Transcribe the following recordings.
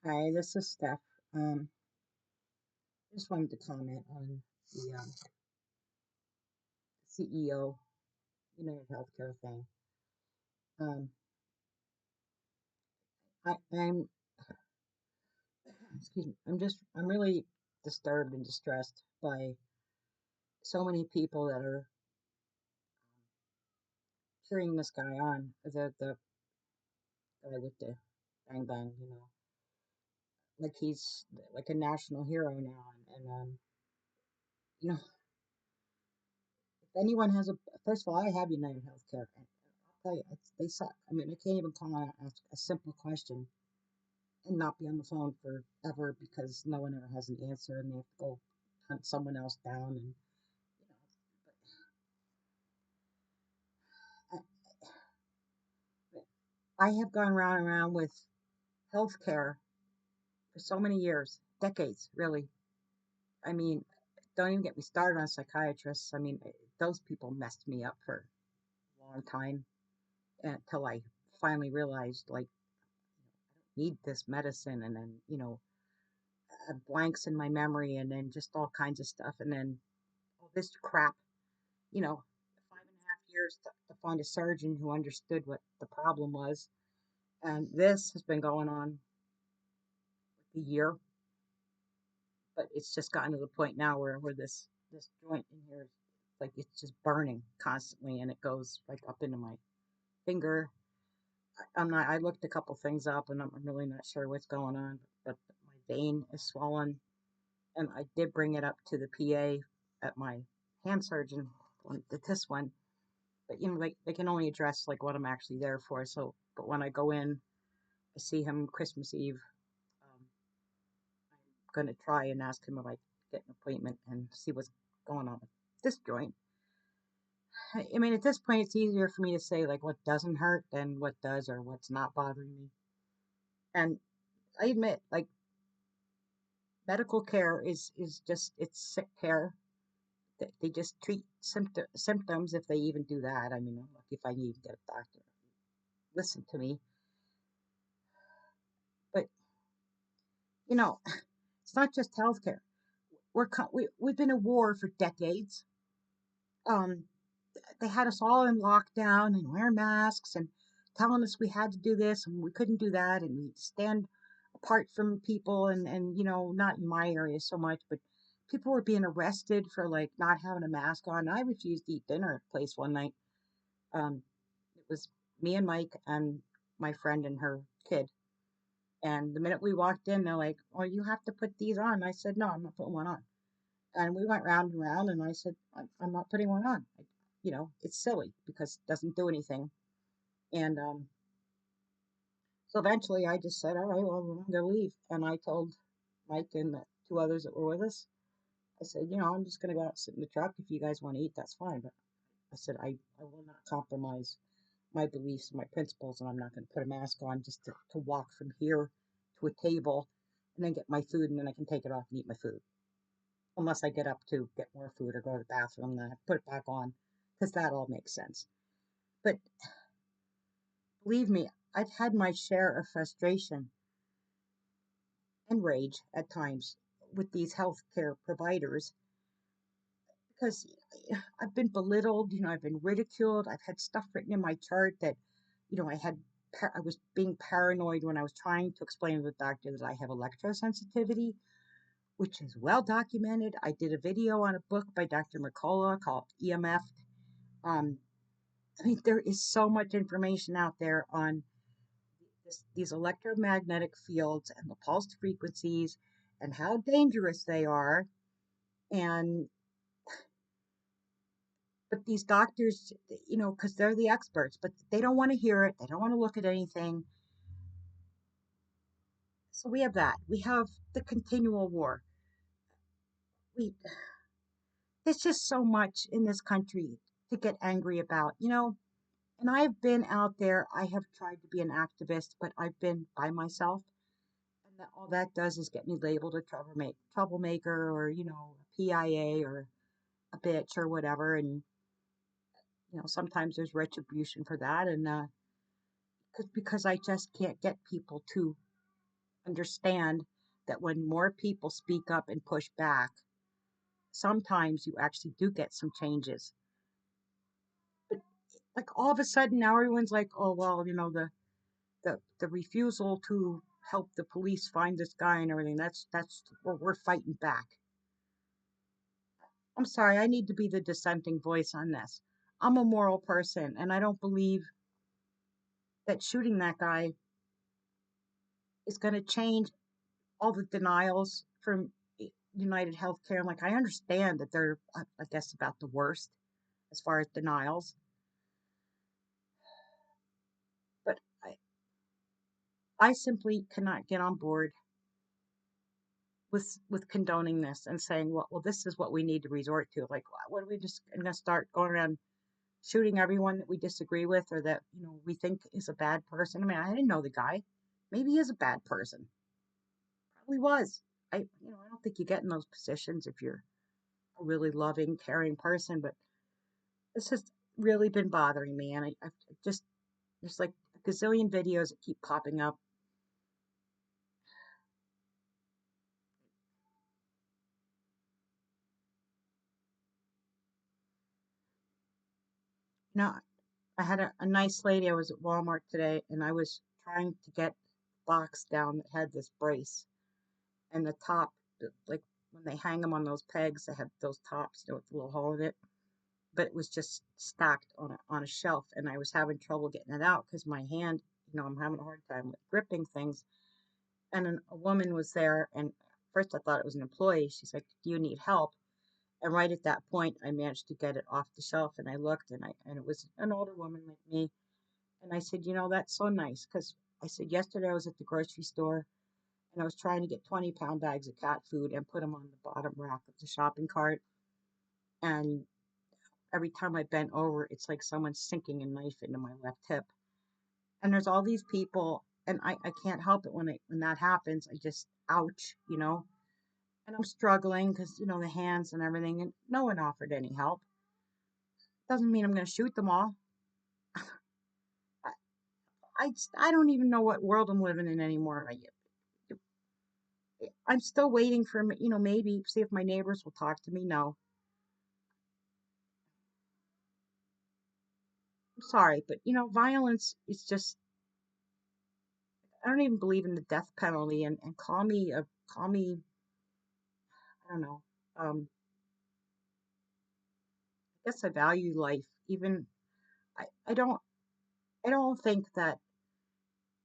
Hi, this is Steph. Just wanted to comment on the CEO, United Healthcare thing. Um, I'm, excuse me, I'm really disturbed and distressed by so many people that are cheering this guy on, the guy with the bang bang, like he's like a national hero now. And you know, if anyone has first of all, I have United Healthcare, and I'll tell you, they suck. I mean, I can't even call and ask a simple question and not be on the phone forever because no one ever has an answer and they have to go hunt someone else down. And you know, but I have gone round and round with healthcare for so many years, decades, really. I mean, don't even get me started on psychiatrists. I mean, those people messed me up for a long time until I finally realized, like, I don't need this medicine. And then, blanks in my memory, and then just all kinds of stuff. And then all this crap, you know, 5.5 years to find a surgeon who understood what the problem was. And this has been going on like a year, but it's just gotten to the point now where this joint in here, like it's just burning constantly, and it goes like up into my finger. I looked a couple things up, and I'm really not sure what's going on, but my vein is swollen, and I did bring it up to the PA at my hand surgeon, this one, but they can only address like what I'm actually there for. So, but when I go in, I see him Christmas Eve. Um, I'm gonna try and ask him if I get an appointment and see what's going on with this joint. I mean, at this point, it's easier for me to say like what doesn't hurt than what does or what's not bothering me. And I admit, like medical care is just it's sick care. They just treat symptoms if they even do that. I mean, I'm lucky if I can even get a doctor listen to me. But you know, it's not just healthcare. We've been at war for decades. Um, they had us all in lockdown and wear masks and telling us we had to do this and we couldn't do that and we stand apart from people and not in my area so much, but people were being arrested for like not having a mask on. I refused to eat dinner at a place one night. Um, it was me and Mike and my friend and her kid. And the minute we walked in, they're like, "Oh, you have to put these on." I said, "No, I'm not putting one on." And we went round and round, and I said, I'm not putting one on. It's silly because it doesn't do anything. And so eventually I just said, all right, well, I'm going to leave. And I told Mike and the two others that were with us, I said, I'm just going to go out and sit in the truck. If you guys want to eat, that's fine. But I said, I will not compromise my beliefs and my principles, and I'm not going to put a mask on just to walk from here to a table and then get my food, and then I can take it off and eat my food. Unless I get up to get more food or go to the bathroom, then I put it back on because that all makes sense. But believe me, I've had my share of frustration and rage at times with these healthcare providers because I've been belittled, I've been ridiculed, I've had stuff written in my chart that, I was being paranoid when I was trying to explain to the doctor that I have electrosensitivity, which is well documented. I did a video on a book by Dr. Mercola called EMF. Um, I mean, there is so much information out there on these electromagnetic fields and the pulsed frequencies and how dangerous they are. And but these doctors, because they're the experts, but they don't want to hear it. They don't want to look at anything. So we have that. We have the continual war. We There's just so much in this country to get angry about. And I've been out there. I have tried to be an activist, but I've been by myself. And all that does is get me labeled a troublemaker or, a PIA or a bitch or whatever. And, sometimes there's retribution for that. And because I just can't get people to understand that when more people speak up and push back, sometimes you actually do get some changes. But like all of a sudden now everyone's like, oh well, the refusal to help the police find this guy and everything, that's we're fighting back. I'm sorry, I need to be the dissenting voice on this. I'm a moral person and I don't believe that shooting that guy is going to change all the denials from United Healthcare. I'm like, I understand that they're, I guess, about the worst as far as denials, but I simply cannot get on board with condoning this and saying, well, this is what we need to resort to. Like, what are we just going to start going around shooting everyone that we disagree with or that we think is a bad person? I mean, I didn't know the guy. Maybe he is a bad person. Probably was. I don't think you get in those positions if you're a really loving, caring person. But this has really been bothering me, and I just there's like a gazillion videos that keep popping up. No, I had a nice lady. I was at Walmart today, and I was trying to get a box down that had this brace, and the top, like when they hang them on those pegs, they have those tops, with the little hole in it. But it was just stacked on a shelf, and I was having trouble getting it out because my hand, I'm having a hard time with gripping things. And a woman was there, and first I thought it was an employee. She's like, "Do you need help?" And right at that point, I managed to get it off the shelf, and I looked, and it was an older woman like me. And I said, "That's so nice," because I said yesterday I was at the grocery store and I was trying to get 20-pound bags of cat food and put them on the bottom rack of the shopping cart. And every time I bent over, it's like someone's sinking a knife into my left hip. And there's all these people, and I can't help it when that happens. I just ouch. And I'm struggling because the hands and everything, and no one offered any help. Doesn't mean I'm going to shoot them all. I, I don't even know what world I'm living in anymore. I'm still waiting for maybe see if my neighbors will talk to me. No, I'm sorry, but violence is just. I don't even believe in the death penalty, and call me. I don't know. I guess I value life. Even I don't think that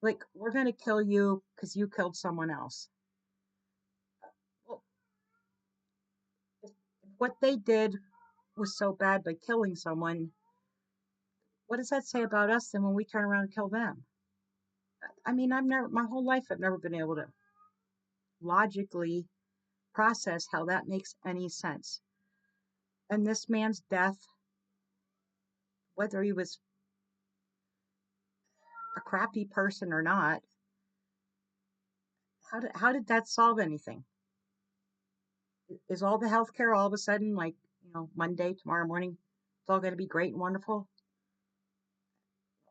like we're gonna kill you because you killed someone else. Well, if what they did was so bad by killing someone, what does that say about us then when we turn around and kill them? I mean, my whole life I've never been able to logically process how that makes any sense. And this man's death, whether he was a crappy person or not, how did that solve anything? Is all the healthcare all of a sudden like Monday, tomorrow morning, it's all going to be great and wonderful?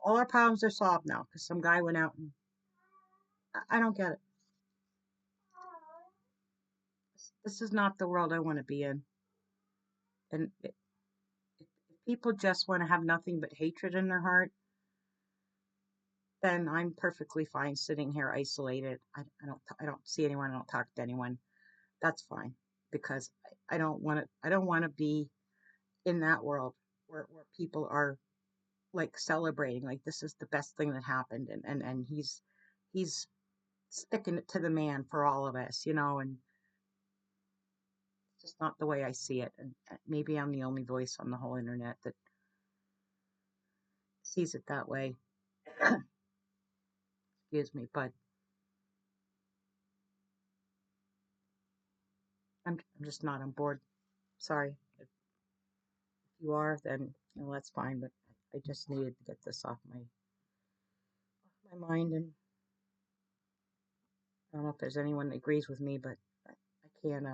All our problems are solved now because some guy went out and I don't get it. This is not the world I want to be in. And if people just want to have nothing but hatred in their heart, then I'm perfectly fine sitting here isolated. I don't see anyone. I don't talk to anyone. That's fine because I don't want to. I don't want to be in that world where people are like celebrating like this is the best thing that happened, and he's sticking it to the man for all of us. And it's just not the way I see it. And maybe I'm the only voice on the whole internet that sees it that way. Excuse me, but I'm just not on board. Sorry. If you are, then that's fine. But I just needed to get this off my mind. And I don't know if there's anyone that agrees with me, but I can't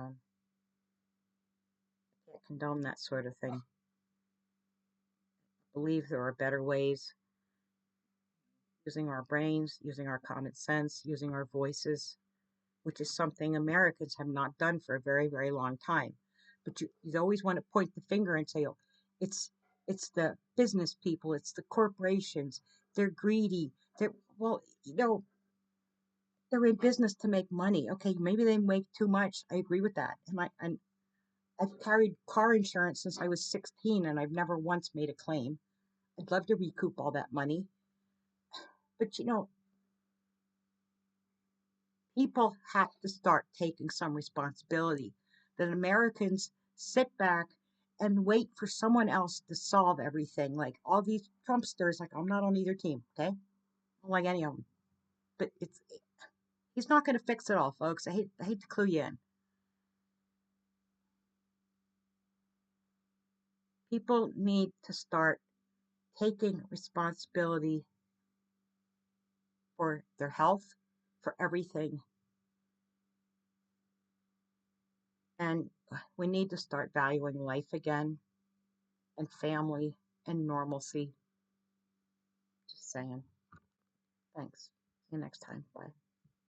condone that sort of thing. I believe there are better ways. using our brains, using our common sense, using our voices, which is something Americans have not done for a very, very long time. But you always want to point the finger and say, oh, it's it's the business people, it's the corporations, they're greedy. They're well, they're in business to make money. Okay, maybe they make too much. I agree with that. And I've carried car insurance since I was 16 and I've never once made a claim. I'd love to recoup all that money. But people have to start taking some responsibility. That Americans sit back and wait for someone else to solve everything. Like all these Trumpsters, like I'm not on either team, okay? I don't like any of them. But he's not going to fix it all, folks. I hate to clue you in. People need to start taking responsibility for their health, for everything, and we need to start valuing life again and family and normalcy. Just saying. Thanks. See you next time. Bye.